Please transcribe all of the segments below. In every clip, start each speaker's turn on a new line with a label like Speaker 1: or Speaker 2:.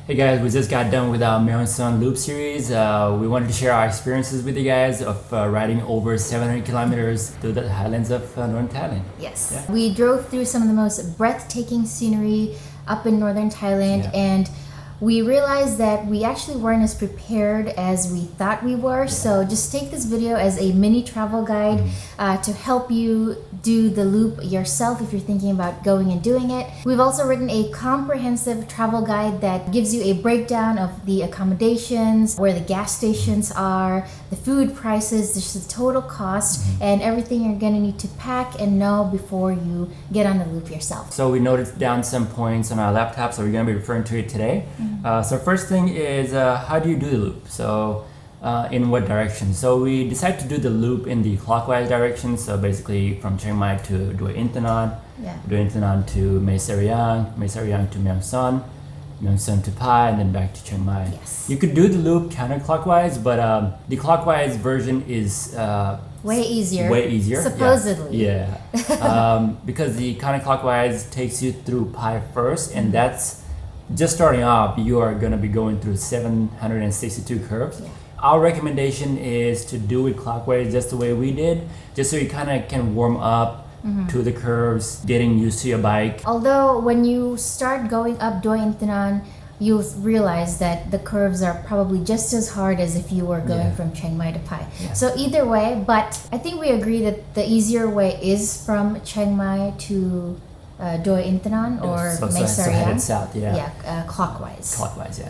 Speaker 1: Hey guys, we just got done with our Mae Hong Son Loop series. We wanted to share our experiences with you guys of riding over 700 kilometers through the highlands of northern Thailand.
Speaker 2: Yes.
Speaker 1: Yeah.
Speaker 2: We drove through some of the most breathtaking scenery up in northern Thailand, and we realized that we actually weren't as prepared as we thought we were. So just take this video as a mini travel guide to help you do the loop yourself if you're thinking about going and doing it. We've also written a comprehensive travel guide that gives you a breakdown of the accommodations, where the gas stations are, the food prices, just the total cost, and everything you're gonna need to pack and know before you get on the loop yourself.
Speaker 1: So we noted down some points on our laptop, so we're going to be referring to it today. So first thing is, how do you do the loop? So in what direction? So we decided to do the loop in the clockwise direction. So basically from Chiang Mai to Dua Intanon, Dua Intanon to Mae Sariang, Mae Sariang to Mae Hong Son, Mae Hong Son to Pai, and then back to Chiang Mai.
Speaker 2: Yes.
Speaker 1: You could do the loop counterclockwise, but the clockwise version is
Speaker 2: Way easier.
Speaker 1: Way easier.
Speaker 2: Supposedly.
Speaker 1: Yeah. Because the counterclockwise takes you through Pai first, and that's just starting off. You are going to be going through 762 curves.
Speaker 2: Yeah.
Speaker 1: Our recommendation is to do it clockwise, just the way we did, just so you kind of can warm up to the curves, getting used to your bike.
Speaker 2: Although when you start going up Doi Intanon, you'll realize that the curves are probably just as hard as if you were going from Chiang Mai to Pai. So either way, but I think we agree that the easier way is from Chiang Mai to Doi Intanon or Mae
Speaker 1: So headed
Speaker 2: Sariang.
Speaker 1: south,
Speaker 2: Clockwise.
Speaker 1: Clockwise,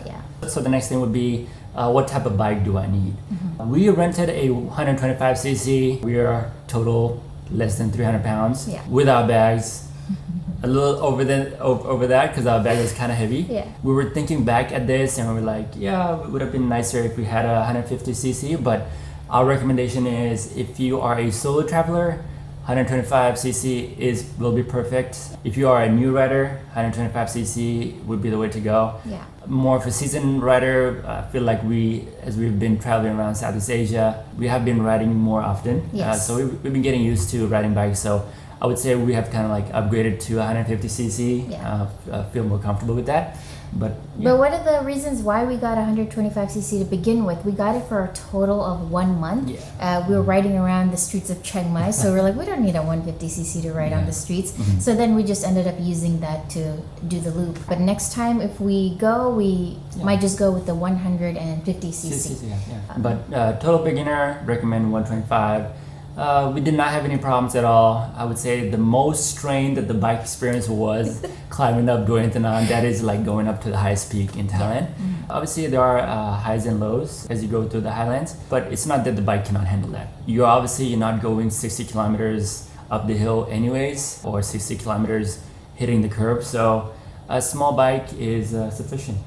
Speaker 1: So the next thing would be, what type of bike do I need? We rented a 125cc. We are total less than 300 pounds with our bags. A little over that because our bag was kind of heavy. We were thinking back at this and we were like, it would have been nicer if we had a 150cc, but our recommendation is if you are a solo traveler, 125cc will be perfect. If you are a new rider, 125cc would be the way to go. More of a seasoned rider, I feel like as we've been traveling around Southeast Asia, we have been riding more often. So we've been getting used to riding bikes. So I would say we have kind of like upgraded to 150cc. Feel more comfortable with that. But
Speaker 2: what are the reasons why we got 125cc to begin with? We got it for a total of 1 month. We were riding around the streets of Chiang Mai, so we're like, we don't need a 150cc to ride on the streets. So then we just ended up using that to do the loop. But next time if we go, we might just go with the 150cc.
Speaker 1: But total beginner, recommend 125. We did not have any problems at all. I would say the most strain that the bike experience was climbing up Dua Intanon. That is like going up to the highest peak in Thailand. Obviously there are highs and lows as you go through the highlands, but it's not that the bike cannot handle that. You're not going 60 kilometers up the hill anyways, or 60 kilometers hitting the curb. So a small bike is sufficient.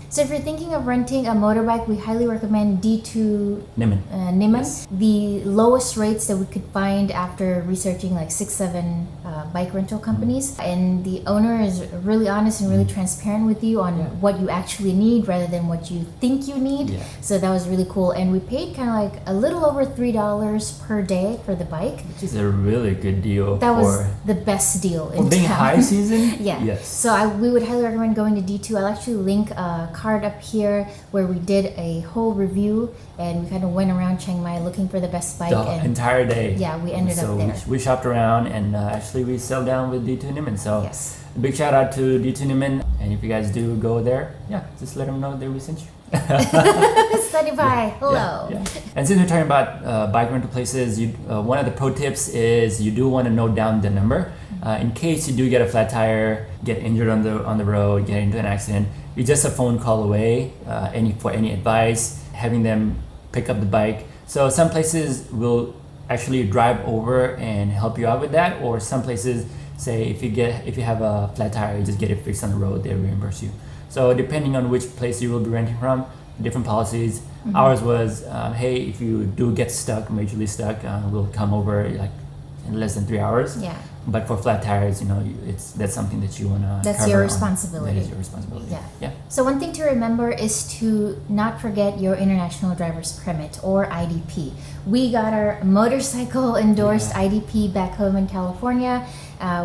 Speaker 2: So if you're thinking of renting a motorbike, we highly recommend D2 Niman. The lowest rates that we could find after researching like 6-7 bike rental companies. And the owner is really honest and really transparent with you on what you actually need rather than what you think you need. So that was really cool. And we paid kind of like a little over $3 per day for the bike.
Speaker 1: Which is a really good deal.
Speaker 2: That was the best deal in
Speaker 1: town. Being high season?
Speaker 2: So we would highly recommend going to D2. I'll actually link a card up here where we did a whole review and we kind of went around Chiang Mai looking for the best bike.
Speaker 1: The entire day.
Speaker 2: We ended up there.
Speaker 1: We shopped around and actually we settled down with D2 Niman. So a big shout out to D2 Niman. And if you guys do go there, just let them know that we sent you.
Speaker 2: Sunny Pai, hello.
Speaker 1: And since we're talking about bike rental places, one of the pro tips is you do want to note down the number in case you do get a flat tire, get injured on the road, get into an accident. You're just a phone call away. For any advice, having them pick up the bike. So some places will actually drive over and help you out with that, or some places say if you have a flat tire, you just get it fixed on the road, they reimburse you. So depending on which place you will be renting from, different policies. Ours was, hey, if you do get stuck, majorly stuck, we'll come over like in less than 3 hours. But for flat tires, that's something that you want to
Speaker 2: That's your responsibility.
Speaker 1: That is your responsibility.
Speaker 2: So one thing to remember is to not forget your International Driver's Permit or IDP. We got our motorcycle endorsed IDP back home in California.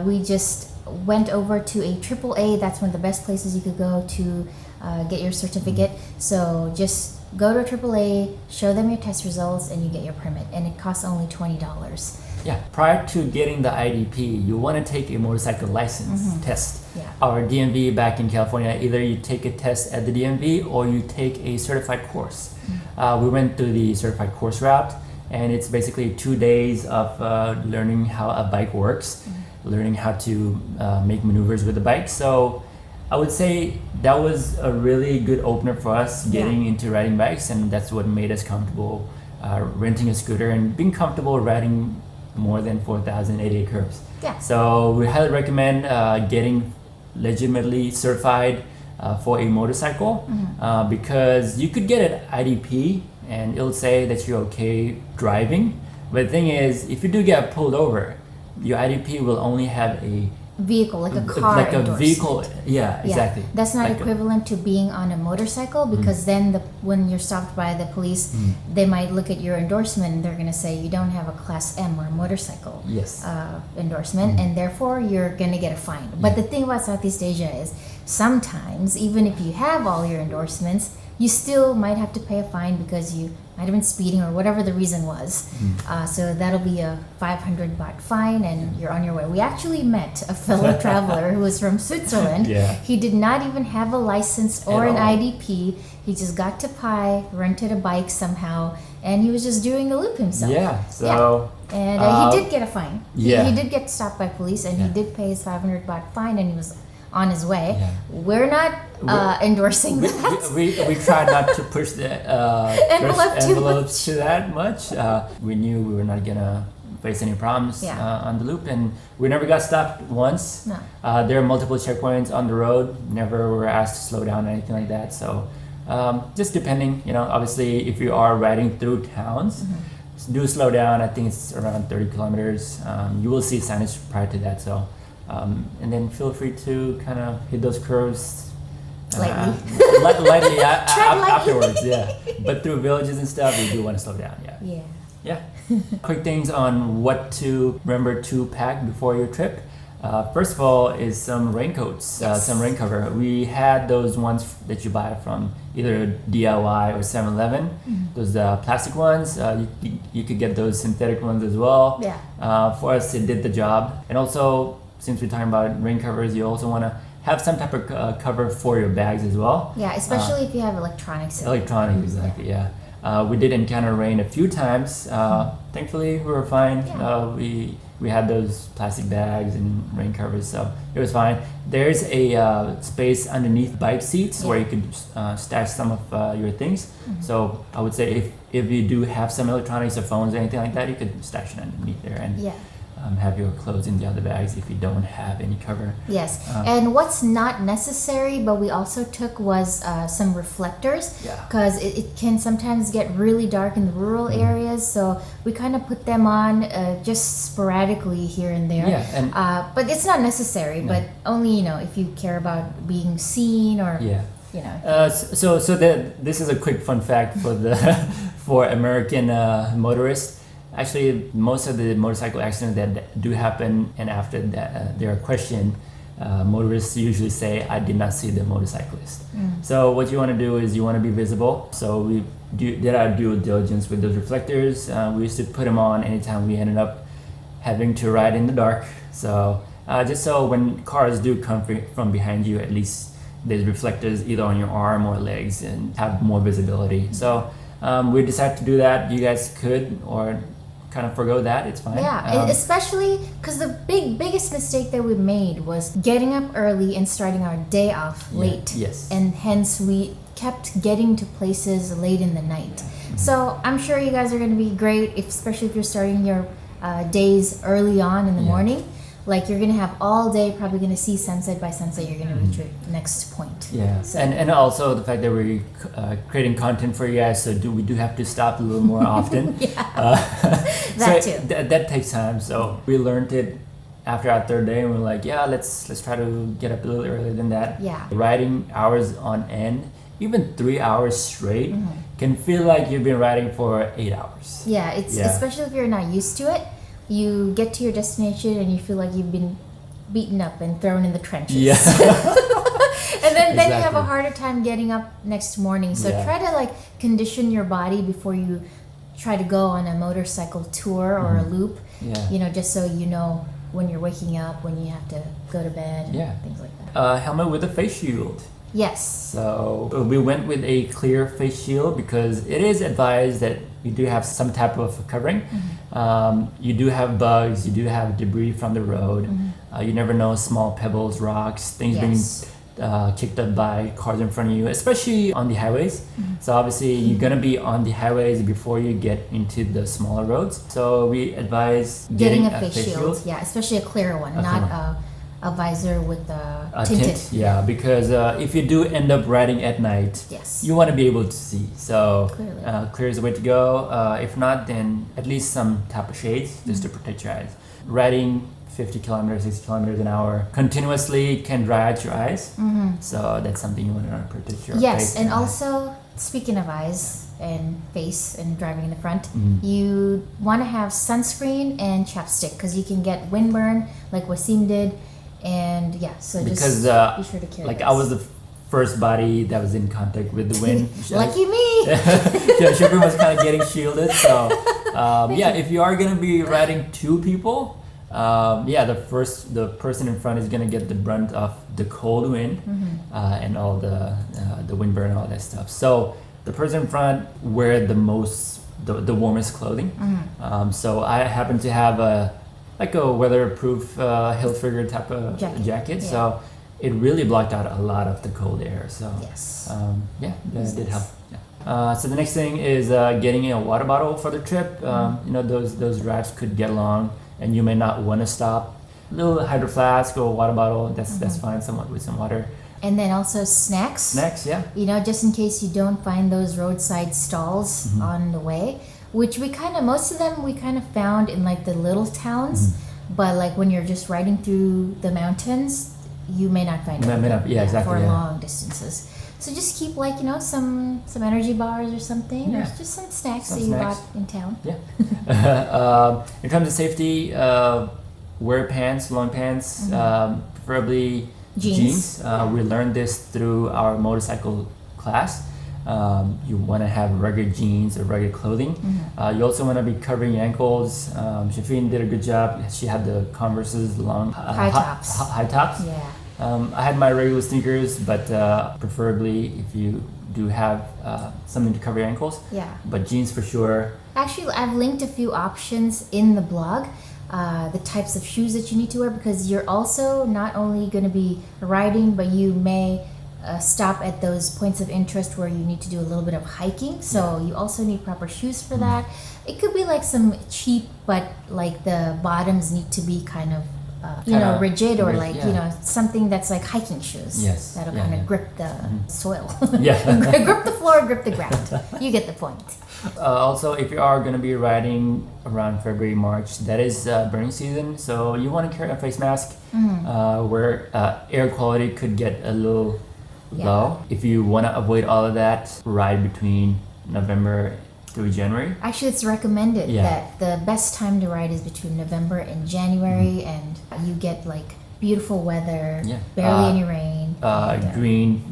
Speaker 2: We just went over to a AAA. That's one of the best places you could go to get your certificate. So just go to AAA, show them your test results, and you get your permit. And it costs only $20.
Speaker 1: Yeah, prior to getting the IDP, you want to take a motorcycle license test.
Speaker 2: Yeah.
Speaker 1: Our DMV back in California, either you take a test at the DMV or you take a certified course. We went through the certified course route, and it's basically 2 days of learning how a bike works, learning how to make maneuvers with the bike. So I would say that was a really good opener for us getting into riding bikes, and that's what made us comfortable renting a scooter and being comfortable riding more than 4,088 curves.
Speaker 2: Yeah.
Speaker 1: So we highly recommend getting legitimately certified for a motorcycle because you could get an IDP and it'll say that you're okay driving. But the thing is, if you do get pulled over, your IDP will only have a
Speaker 2: vehicle, like a car
Speaker 1: like a
Speaker 2: endorsement.
Speaker 1: vehicle. Yeah, exactly.
Speaker 2: That's not
Speaker 1: like
Speaker 2: equivalent to being on a motorcycle, because then when you're stopped by the police, they might look at your endorsement and they're going to say you don't have a class M or a motorcycle endorsement, and therefore you're going to get a fine. But the thing about Southeast Asia is sometimes even if you have all your endorsements, you still might have to pay a fine because you might have been speeding or whatever the reason was. So that'll be a 500 baht fine and you're on your way. We actually met a fellow traveler who was from Switzerland. He did not even have a license or an IDP. He just got to Pai, rented a bike somehow, and he was just doing the loop himself. And he did get a fine. He did get stopped by police, and he did pay his 500 baht fine, and he was on his way. We're not endorsing that.
Speaker 1: We tried not to push the envelopes to that much. We knew we were not gonna face any problems on the loop, and we never got stopped once. There are multiple checkpoints on the road. Never were asked to slow down or anything like that. So just depending, obviously if you are riding through towns, do slow down. I think it's around 30 kilometers. You will see signage prior to that. So. And then feel free to kind of hit those curves lightly afterwards. But through villages and stuff, you do want to slow down. Quick things on what to remember to pack before your trip. First of all is some raincoats, some rain cover. We had those ones that you buy from either DIY or 7-Eleven. Those plastic ones. You could get those synthetic ones as well. For us, it did the job. And also, since we're talking about rain covers, you also want to have some type of cover for your bags as well.
Speaker 2: Especially if you have electronics.
Speaker 1: Electronics, exactly, we did encounter rain a few times. Thankfully, we were fine. We had those plastic bags and rain covers, so it was fine. There's a space underneath bike seats where you could stash some of your things. So I would say if you do have some electronics or phones or anything like that, you could stash it underneath there and have your clothes in the other bags if you don't have any cover. And what's
Speaker 2: not necessary but we also took was some reflectors, because it can sometimes get really dark in the rural areas, so we kind of put them on just sporadically here and there. But it's not necessary, but only if you care about being seen or
Speaker 1: so this is a quick fun fact for the for American motorists. Actually, most of the motorcycle accidents that do happen, and after that they are questioned, motorists usually say, "I did not see the motorcyclist." So what you want to do is you want to be visible. So we did our due diligence with those reflectors. We used to put them on anytime we ended up having to ride in the dark. So just so when cars do come from behind you, at least there's reflectors either on your arm or legs and have more visibility. So we decided to do that. You guys could or kind of forgo that, it's fine.
Speaker 2: Especially because the biggest mistake that we made was getting up early and starting our day off late. And hence we kept getting to places late in the night. So I'm sure you guys are going to be great, especially if you're starting your days early on in the morning. Like you're gonna have all day, probably gonna see sunset. By sunset, you're gonna reach your next point. So.
Speaker 1: And also the fact that we're creating content for you guys, so we do have to stop a little more often.
Speaker 2: That too.
Speaker 1: That takes time. So we learned it after our third day, and we're like, let's try to get up a little earlier than that. Riding hours on end, even 3 hours straight, can feel like you've been riding for 8 hours.
Speaker 2: It's especially if you're not used to it. You get to your destination and you feel like you've been beaten up and thrown in the trenches. And then and then you have a
Speaker 1: exactly.
Speaker 2: harder time getting up next morning. So
Speaker 1: Yeah.
Speaker 2: try to like condition your body before you try to go on a motorcycle tour or a loop.
Speaker 1: Yeah.
Speaker 2: Just so you know when you're waking up, when you have to go to bed,
Speaker 1: Yeah.
Speaker 2: things like that.
Speaker 1: Helmet with a face shield.
Speaker 2: Yes.
Speaker 1: So we went with a clear face shield because it is advised that you do have some type of covering. You do have bugs, you do have debris from the road. You never know, small pebbles, rocks, things
Speaker 2: Yes.
Speaker 1: being kicked up by cars in front of you, especially on the highways. So obviously you're gonna be on the highways before you get into the smaller roads. So we advise
Speaker 2: Getting a face shield. Yeah, especially a clear one, not a visor with
Speaker 1: a
Speaker 2: tinted.
Speaker 1: tint, yeah, because if you do end up riding at night,
Speaker 2: Yes.
Speaker 1: you want to be able to see. So
Speaker 2: Clearly.
Speaker 1: clear is the way to go. If not, then at least some type of shades just to protect your eyes. Riding 50 kilometers, 60 kilometers an hour continuously can dry out your eyes. So that's something you want to protect your face.
Speaker 2: Yes, and
Speaker 1: eye.
Speaker 2: also speaking of eyes and face and driving in the front, you want to have sunscreen and chapstick because you can get windburn like Waseem did, and yeah, so
Speaker 1: because
Speaker 2: just be sure to carry.
Speaker 1: like
Speaker 2: this.
Speaker 1: I was the first body that was in contact with the wind.
Speaker 2: Lucky me.
Speaker 1: Yeah, Shafeen was kind of getting shielded. So yeah, if you are gonna be riding two people, yeah, the person in front is gonna get the brunt of the cold wind and all the windburn and all that stuff. So the person in front wear the warmest clothing. So I happen to have a weatherproof hill trigger type of jacket.
Speaker 2: Yeah.
Speaker 1: So it really blocked out a lot of the cold air. So
Speaker 2: Yes.
Speaker 1: yeah, that did help. Yeah. So the next thing is getting a water bottle for the trip. Those rides could get long, and you may not want to stop. A little hydro flask or water bottle, that's fine. Somewhat with some water.
Speaker 2: And then also snacks.
Speaker 1: Snacks, yeah.
Speaker 2: Just in case you don't find those roadside stalls on the way, which most of them we kind of found in like the little towns, but like when you're just riding through the mountains, you may not find
Speaker 1: May not, yeah, exactly,
Speaker 2: for
Speaker 1: yeah.
Speaker 2: long distances. So just keep like some energy bars or something,
Speaker 1: Yeah.
Speaker 2: or just some snacks
Speaker 1: Some
Speaker 2: that
Speaker 1: snacks.
Speaker 2: you got in town.
Speaker 1: Yeah. In terms of safety, wear pants, long pants, preferably jeans. We learned this through our motorcycle class. You want to have rugged jeans or rugged clothing. You also want to be covering your ankles. Shafeen did a good job. She had the Converse's long
Speaker 2: High tops.
Speaker 1: High tops.
Speaker 2: Yeah.
Speaker 1: I had my regular sneakers, but preferably if you do have something to cover your ankles.
Speaker 2: Yeah.
Speaker 1: But jeans for sure.
Speaker 2: Actually, I've linked a few options in the blog, the types of shoes that you need to wear, because you're also not only going to be riding, but you may stop at those points of interest where you need to do a little bit of hiking. So you also need proper shoes for that. It could be like some cheap, but like the bottoms need to be kind of rigid, or like something that's like hiking shoes.
Speaker 1: Yes.
Speaker 2: That'll
Speaker 1: Yeah,
Speaker 2: kind of
Speaker 1: yeah.
Speaker 2: grip the soil.
Speaker 1: Yeah.
Speaker 2: Grip the floor, grip the ground. You get the point.
Speaker 1: Also, if you are going to be riding around February, March, that is burning season, so you want to carry a face mask where air quality could get a little low. If you want to avoid all of that, ride between November through January.
Speaker 2: Actually, it's recommended that the best time to ride is between November and January, and you get like beautiful weather, barely any rain.
Speaker 1: Green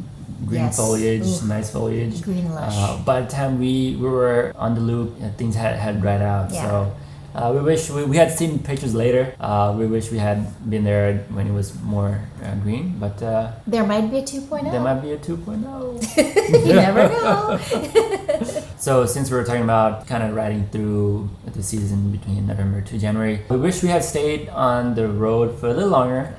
Speaker 2: Yes.
Speaker 1: foliage,
Speaker 2: Ooh.
Speaker 1: nice foliage.
Speaker 2: Green lush.
Speaker 1: By the time we were on the loop, things had dried out.
Speaker 2: Yeah.
Speaker 1: So we wish we had seen pictures later. We wish we had been there when it was more green, but
Speaker 2: There might be a 2.0.
Speaker 1: there might be a 2.0.
Speaker 2: You never know.
Speaker 1: So since we were talking about kind of riding through the season between November to January, we wish we had stayed on the road for a little longer.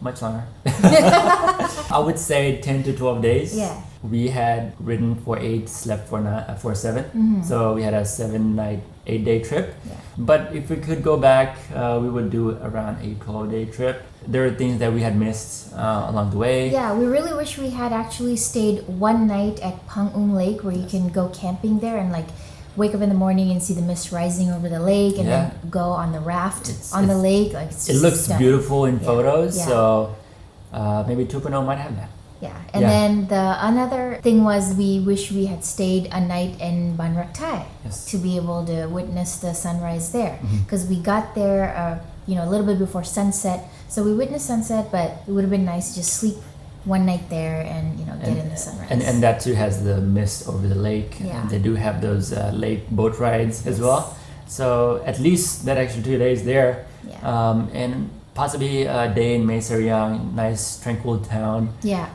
Speaker 1: Much longer. I would say 10 to 12 days.
Speaker 2: Yeah.
Speaker 1: We had ridden for 8, slept for 7. So we had a 7-night, 8-day trip.
Speaker 2: Yeah.
Speaker 1: But if we could go back, we would do around a 12-day trip. There are things that we had missed along the way.
Speaker 2: Yeah, we really wish we had actually stayed one night at Pang Lake, where you can go camping there and like wake up in the morning and see the mist rising over the lake, and then go on the raft on the lake. Like
Speaker 1: it looks
Speaker 2: stunning.
Speaker 1: beautiful in photos.
Speaker 2: Yeah.
Speaker 1: So maybe 2.0 might have that.
Speaker 2: Yeah, and then another thing was we wish we had stayed a night in Ban Rak Thai to be able to witness the sunrise there, because we got there a little bit before sunset, so we witnessed sunset, but it would have been nice to just sleep one night there and get in the sunrise.
Speaker 1: And that too has the mist over the lake.
Speaker 2: Yeah.
Speaker 1: And they do have those lake boat rides as well. So at least that extra 2 days there.
Speaker 2: Yeah.
Speaker 1: And possibly a day in Mae Sariang, nice tranquil town.
Speaker 2: Yeah.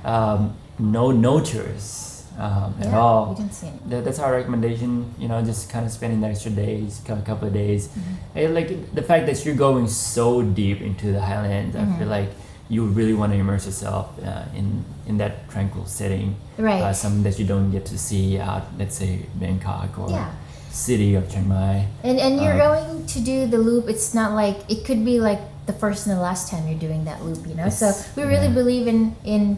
Speaker 1: No tourists at
Speaker 2: Yeah,
Speaker 1: all.
Speaker 2: we didn't see any.
Speaker 1: That's our recommendation. Just kind of spending the extra days, a couple of days. And like the fact that you're going so deep into the highlands, I feel like you really want to immerse yourself in that tranquil setting.
Speaker 2: Right.
Speaker 1: Something that you don't get to see out, let's say, Bangkok or
Speaker 2: Yeah.
Speaker 1: city of Chiang Mai.
Speaker 2: And you're going to do the loop. It's not like it could be like the first and the last time you're doing that loop. So we really believe in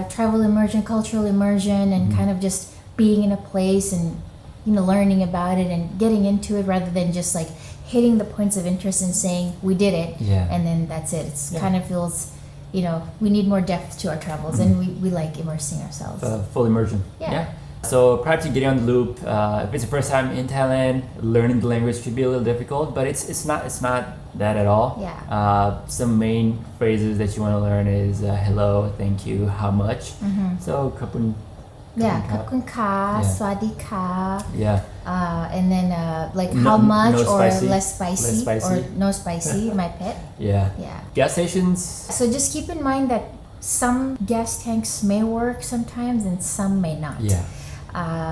Speaker 2: travel immersion, cultural immersion, and kind of just being in a place and learning about it and getting into it rather than just like hitting the points of interest and saying we did it and then that's it. It's kind of feels we need more depth to our travels and we like immersing ourselves.
Speaker 1: Full immersion. Yeah. So prior to getting on the loop, if it's the first time in Thailand, learning the language could be a little difficult, but it's not that at all.
Speaker 2: Yeah.
Speaker 1: Some main phrases that you want to learn is hello, thank you, how much. So kapun.
Speaker 2: Yeah, kapun ka, swadee ka.
Speaker 1: Yeah.
Speaker 2: And then like how much
Speaker 1: no
Speaker 2: or
Speaker 1: spicy.
Speaker 2: less spicy or no spicy, my pet.
Speaker 1: Yeah. Gas stations.
Speaker 2: So just keep in mind that some gas tanks may work sometimes and some may not.
Speaker 1: Yeah.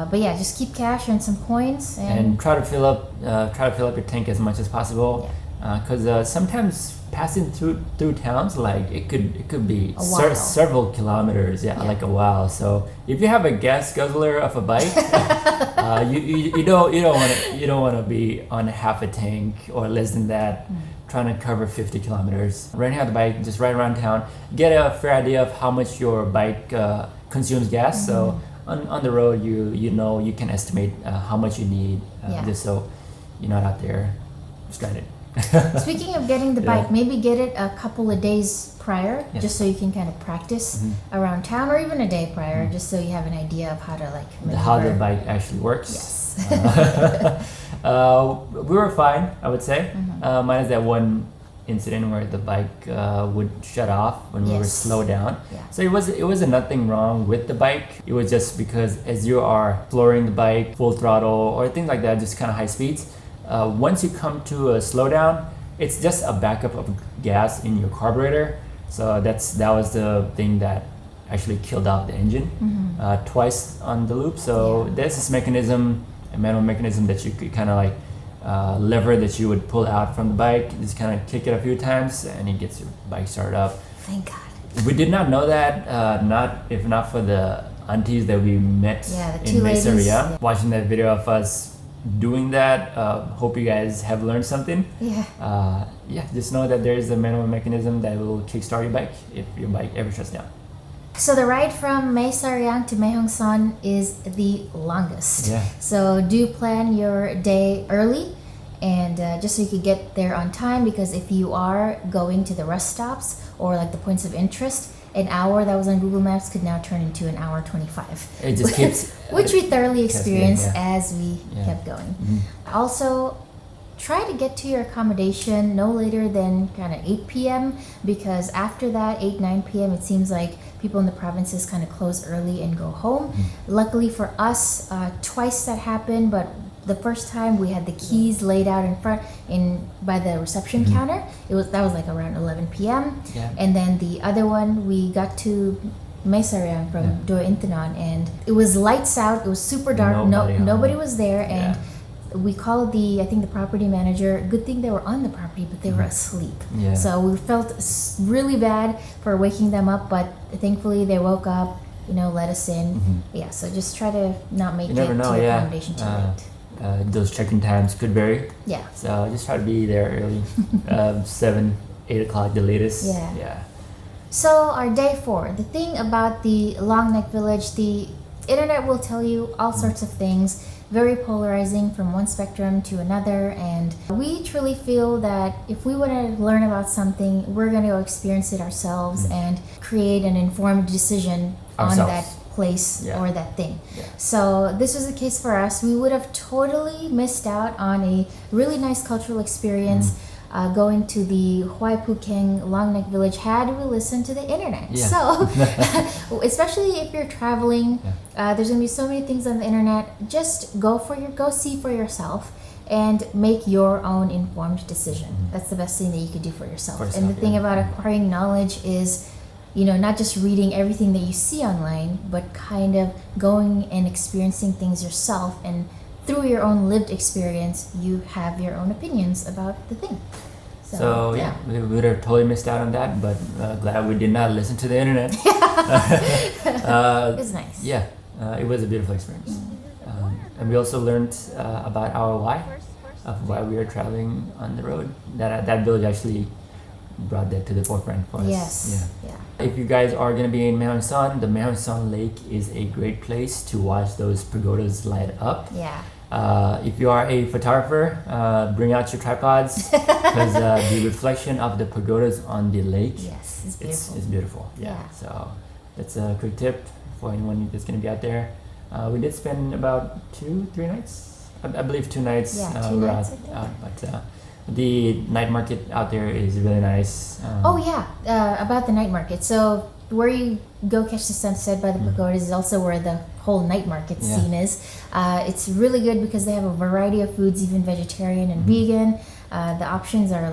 Speaker 2: But yeah, just keep cash and some coins
Speaker 1: and try to fill up your tank as much as possible. Because sometimes passing through towns, like it could be several kilometers, like a while. So if you have a gas guzzler of a bike, you don't want to be on half a tank or less than that, trying to cover 50 kilometers. Renting out the bike, just ride around town, get a fair idea of how much your bike consumes gas. So on the road, you can estimate how much you need, just so you're not out there stranded.
Speaker 2: Speaking of getting the bike, maybe get it a couple of days prior, just so you can kind of practice around town, or even a day prior, just so you have an idea of how to maneuver.
Speaker 1: How the bike actually works.
Speaker 2: Yes.
Speaker 1: We were fine, I would say. Minus that one incident where the bike would shut off when we were slowed down. So it was nothing wrong with the bike. It was just because as you are flooring the bike full throttle or things like that, just kind of high speeds. Once you come to a slowdown, it's just a backup of gas in your carburetor. So that was the thing that actually killed off the engine twice on the loop. So there's this mechanism, a manual mechanism that you could kind of lever that you would pull out from the bike. Just kind of kick it a few times and it gets your bike started up.
Speaker 2: Thank God.
Speaker 1: We did not know that, if not for the aunties that we met in Mae Sariang. Watching that video of us doing that, hope you guys have learned something. Just know that there is a manual mechanism that will kickstart your bike if your bike ever shuts down.
Speaker 2: So the ride from Mae Sariang to Mae Hong Son is the longest. So do plan your day early and just so you could get there on time, because if you are going to the rest stops or like the points of interest, an hour that was on Google Maps could now turn into an hour 25.
Speaker 1: It just keeps
Speaker 2: which we thoroughly experienced as we kept going. Also, try to get to your accommodation no later than kind of 8 p.m. because after that, 8-9 p.m. it seems like people in the provinces kind of close early and go home. Luckily for us, twice that happened, but the first time we had the keys laid out in front by the reception counter. That was like around 11 p.m. And then the other one, we got to Mae Sariang from Dua Intanon, and it was lights out. It was super dark. Nobody was there, and we called I think the property manager. Good thing they were on the property, but they were asleep. So we felt really bad for waking them up, but thankfully they woke up. Let us in. So just try to not make it to your accommodation too late.
Speaker 1: Those check-in times could vary. So just try to be there early, 7, 8 o'clock the latest.
Speaker 2: So our day 4, the thing about the Long Neck Village, the internet will tell you all sorts of things, very polarizing from one spectrum to another, and we truly feel that if we want to learn about something, we're going to go experience it ourselves and create an informed decision on that place or that thing. So this was the case for us. We would have totally missed out on a really nice cultural experience. going to the Huay Pukeng Long Neck Village, had we listened to the internet.
Speaker 1: Yeah.
Speaker 2: So, especially if you're traveling, there's gonna be so many things on the internet. Just go see for yourself and make your own informed decision. That's the best thing that you could do for yourself. And the thing about acquiring knowledge is, not just reading everything that you see online, but kind of going and experiencing things yourself, and through your own lived experience, you have your own opinions about the thing.
Speaker 1: So we would have totally missed out on that, but glad we did not listen to the internet.
Speaker 2: It was nice.
Speaker 1: Yeah, it was a beautiful experience. And we also learned about our why, of why we are traveling on the road. That village actually brought that to the forefront for us.
Speaker 2: Yes. Yeah.
Speaker 1: If you guys are going to be in Mae Hong Son, the Mae Hong Son Lake is a great place to watch those pagodas light up.
Speaker 2: Yeah.
Speaker 1: If you are a photographer, bring out your tripods, because the reflection of the pagodas on the lake,
Speaker 2: yes, it's beautiful.
Speaker 1: It's beautiful. Yeah. So that's a quick tip for anyone that's going to be out there. We did spend about 2-3 nights. I believe 2 nights.
Speaker 2: Yeah, 2 nights.
Speaker 1: But the night market out there is really nice.
Speaker 2: About the night market. So where you go catch the sunset by the pagodas is also where the whole night market scene is. It's really good because they have a variety of foods, even vegetarian and vegan. The options are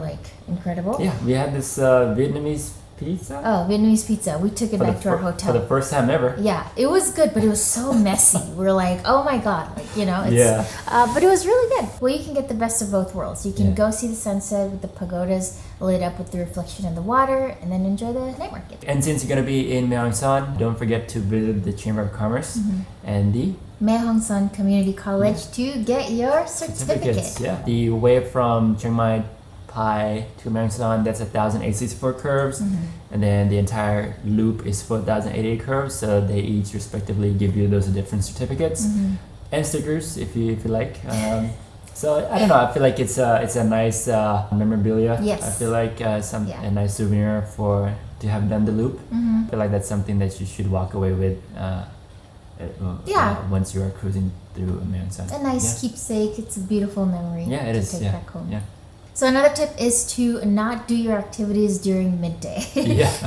Speaker 2: incredible.
Speaker 1: Yeah, we had this Vietnamese pizza.
Speaker 2: Oh, Vietnamese pizza. We took it back to our hotel.
Speaker 1: For the first time ever.
Speaker 2: Yeah, it was good, but it was so messy. We're like, oh my God,
Speaker 1: it's...
Speaker 2: but it was really good. Well, you can get the best of both worlds. You can go see the sunset with the pagodas lit up with the reflection of the water, and then enjoy the night market.
Speaker 1: And since you're going to be in Mae Hong Son, don't forget to visit the Chamber of Commerce and the
Speaker 2: Mae Hong Son Community College to get your certificate.
Speaker 1: Yeah. The way from Chiang Mai Pai to Mae Hong Son, that's 1,064 curves, and then the entire loop is 4,088 curves. So they each respectively give you those different certificates and stickers if you like. So I don't know. I feel like it's a nice memorabilia.
Speaker 2: Yes.
Speaker 1: I feel like a nice souvenir to have done the loop. I feel like that's something that you should walk away with. Once you are cruising through Mae Hong Son.
Speaker 2: A nice keepsake. It's a beautiful memory.
Speaker 1: Yeah, it is.
Speaker 2: To take back home.
Speaker 1: Yeah.
Speaker 2: So another tip is to not do your activities during midday.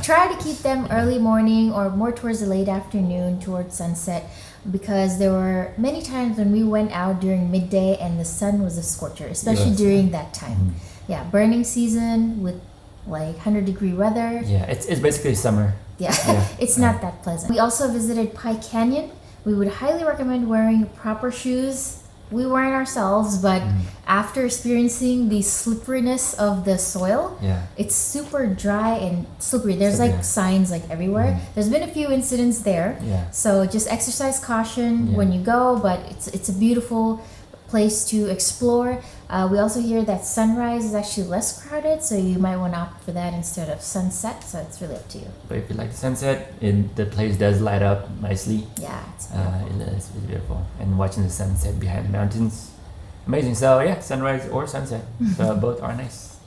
Speaker 2: Try to keep them early morning or more towards the late afternoon, towards sunset, because there were many times when we went out during midday and the sun was a scorcher, especially during that time. Yeah, burning season with 100-degree weather.
Speaker 1: Yeah, it's basically summer.
Speaker 2: Yeah. It's not that pleasant. We also visited Pai Canyon. We would highly recommend wearing proper shoes. We weren't ourselves, but after experiencing the slipperiness of the soil, it's super dry and slippery. There's signs everywhere. There's been a few incidents there, so just exercise caution when you go. But it's a beautiful place to explore. We also hear that sunrise is actually less crowded, so you might want to opt for that instead of sunset. So it's really up to you.
Speaker 1: But if you like the sunset, the place does light up nicely.
Speaker 2: Yeah, it's beautiful.
Speaker 1: It's beautiful. And watching the sunset behind the mountains, amazing. So sunrise or sunset, so both are nice.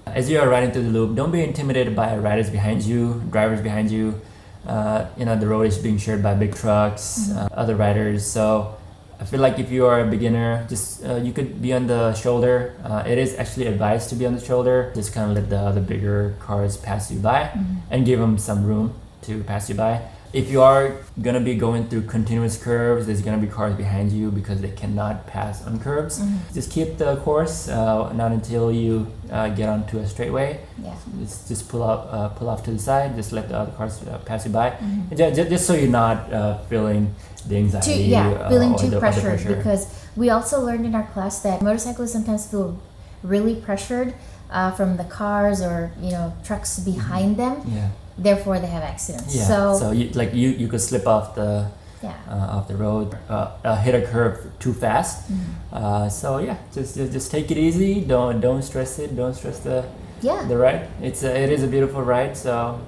Speaker 1: As you are riding through the loop, don't be intimidated by riders behind you, drivers behind you. The road is being shared by big trucks, other riders. So I feel like if you are a beginner, just you could be on the shoulder. It is actually advised to be on the shoulder. Just kind of let the other bigger cars pass you by and give them some room to pass you by. If you are gonna be going through continuous curves, there's gonna be cars behind you because they cannot pass on curves. Just keep the course, not until you get onto a straightaway. Just pull off to the side. Just let the other cars pass you by. Just so you're not feeling the anxiety.
Speaker 2: Feeling too pressured. Because we also learned in our class that motorcyclists sometimes feel really pressured from the cars or trucks behind them. Therefore, they have accidents.
Speaker 1: So you could slip off the road, hit a curve too fast. Just take it easy. Don't stress it. Don't stress the ride. It is a beautiful ride. So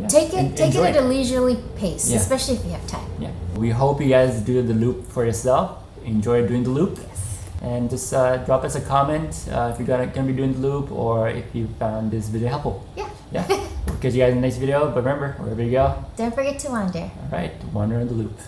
Speaker 2: take it at a leisurely pace, especially if you have time.
Speaker 1: We hope you guys do the loop for yourself. Enjoy doing the loop. And just drop us a comment if you're gonna be doing the loop or if you found this video helpful. We'll catch you guys in the next video. But remember, wherever you go,
Speaker 2: don't forget to wander.
Speaker 1: All right, wander in the loop.